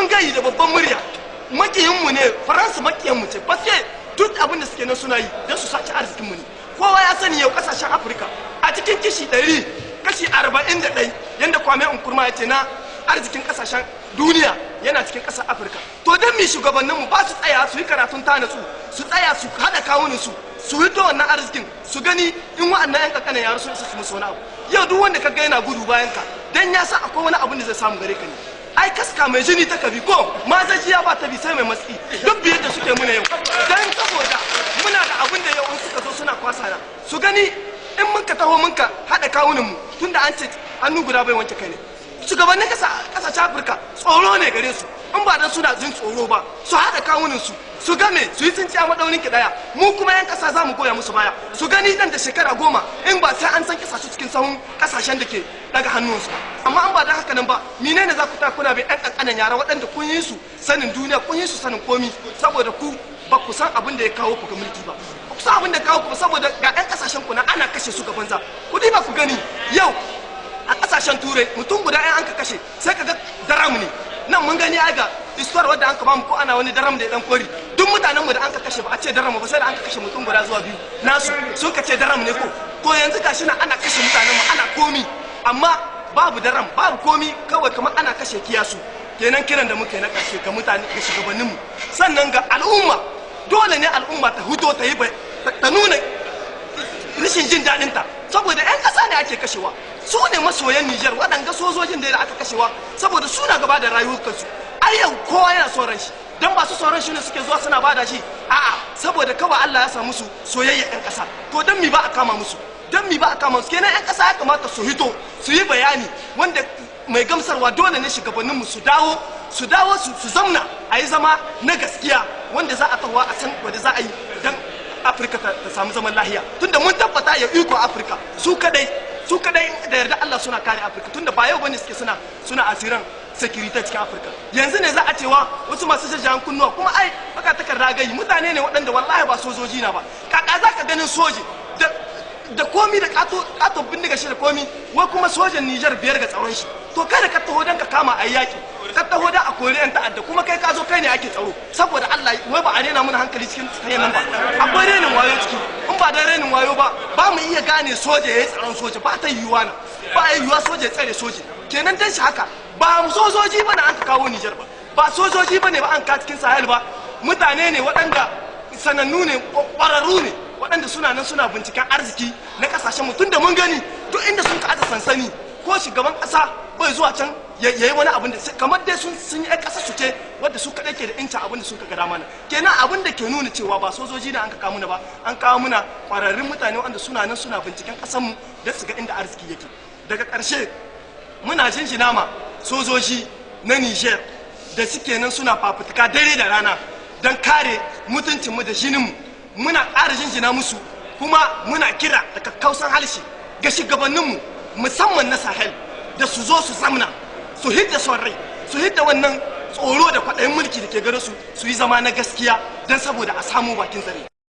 mun gayi da babban murya makiyin mu ne faransa makiyin mu ce ba sai duk abin da suke nan suna yi don su saci arzikin mu ne kowa ya sani yau kasashen afirka a cikin kishi 100 kashi 41 yanda Kwame Nkrumah ya ce na arzikin kasashen duniya yana cikin kasar afirka to don mi shugabanninmu ba su tsaya su yi karatun tanatsu su tsaya su haɗa kawunin su hito wannan arzikin su gani in wa'annan yan kakanan yaro sun isa su musu wani abu yau duk wanda kaga yana gudu bayan ka dan ya san akwai wani abin da zai samu gare ka ne ai kaska mai jini ta kabi ko mazajiya ba ta bi sai mai matsi duk biyar da suke muna yau dan saboda muna da abin da yau in suka zo suna kwasa na su gani in mun ka taho mun ka haɗa kawunin mu tunda an ce hannu guda bai wanke kai ne shugabannin kasashen afirka tsoro ne gare su in ba dan suna jin tsoro ba su haɗa kawunin su game su yi tsinciya madaunin ki daya mu kuma yan kasa za mu goya musu baya su gani dan da shekara 10 in ba sai an san kisa su cikin sahun kasashen da ke daga hannunsu amma an ba da haka nan ba menene za ku ta kuna bai yan kankanan yara waɗanda kun yi su sanin duniya kun yi su sanin komi saboda ku ba ku san abin da ya kawo ku ga mulki ba ku san abin da ya kawo ku saboda ga yan kasashen ku na ana kashe su ga banza ku ba ku gani yau a kasashen turai mutum guda ɗaya an ka kashe sai ka ga daram ne nan mun gani ga istuwar wadda an ka bamu ko ana wani daram da ya dan kori duk mutanenmu da an ka kashe ba a ce daram ba sai da an ka kashe mutum guda zuwa 2 nasu sun ka ce daram ne ko yanzu gashi nan ana kashe mutanenmu ana komi amma babu daram babu komi kawai kamar ana kashe kiyasu kenan kiran da muka yi na ƙarshe ga mutane ga shugabanninmu sannan ga al'umma dole ne al'umma ta huto ta yi ta nuna rashin jin daɗinta saboda 'yan ƙasa ne ake kashewa su ne masoyan Nijar waɗanga sojojin da aka kashewa saboda suna gaba da rayuwarsu ai yau kowa yana son ran shi dan ba su son shi ne suke zuwa suna bada shi a'a saboda kawai Allah ya sa musu soyayya 'yan ƙasa to dan mi ba a kama musu dan mi ba a kama musu kenan 'yan ƙasa ya kamata su hito su yi bayani wanda mai gamsarwa dole ne shugabanninmu su dawo su zamna a yi zama na gaskiya wanda za a tawa a san wanda za a yi dan Afirka ta samu zaman lahiya tunda mun tabbata ya iko Afirka su kadai da yarda Allah suna kare Afirka tunda ba yau bane suke suna asiran security cikin Afirka yanzu ne za a cewa wasu masu jajayen kunnuwa kuma ai baka takarda gayi mutane ne waɗanda wallahi ba sojoji na ba kaka za ka ganin soji da komi da kato bindiga shi da komi wai kuma sojan Nijar 5 ga tsaron shi to kada ka taho dan ka kama ayi yaki ka taho da a kori yan ta'adda kuma kai ka zo kai ne ake tsaro saboda Allah wai ba a rena mana hankali cikin hanyar nan ba akwai renin wayo ciki in ba da renin wayo ba mu iya gane soja yayi tsaron soja ba ta yiwuwa na ba ya yiwuwa soja ya tsare soja kenan dan shi haka ba mu sojoji bane an ka kawo Nijar ba sojoji bane ba an ka cikin Sahel ba mutane ne waɗanda sanannu ne ƙwararru ne waɗanda suna nan suna binciken arziki na kasashen mutum da mun gani duk inda sun ka aza sansani ko shugaban ƙasa bai zuwa can yayi wani abin da kamar dai sun yi ƙasa su ce wadda su kaɗai ke da incin abin da sun ka gada mana kenan abin da ke nuna cewa ba sojoji da an ka kawo muna ba an kawo muna ƙwararrun mutane wanda suna nan suna binciken ƙasanmu da su ga inda arziki yake daga ƙarshe muna jinjina ma sojoji na Niger da suke nan suna fafutuka dare da rana don kare mutuncinmu da jininmu muna ƙara jinjina musu kuma muna kira da kakkausan harshe ga shugabanninmu musamman na Sahel da su zo su zamna su hidda son rai su hidda wannan tsoro da kwaɗayin mulki da ke gare su yi zama na gaskiya don saboda a samu bakin zare.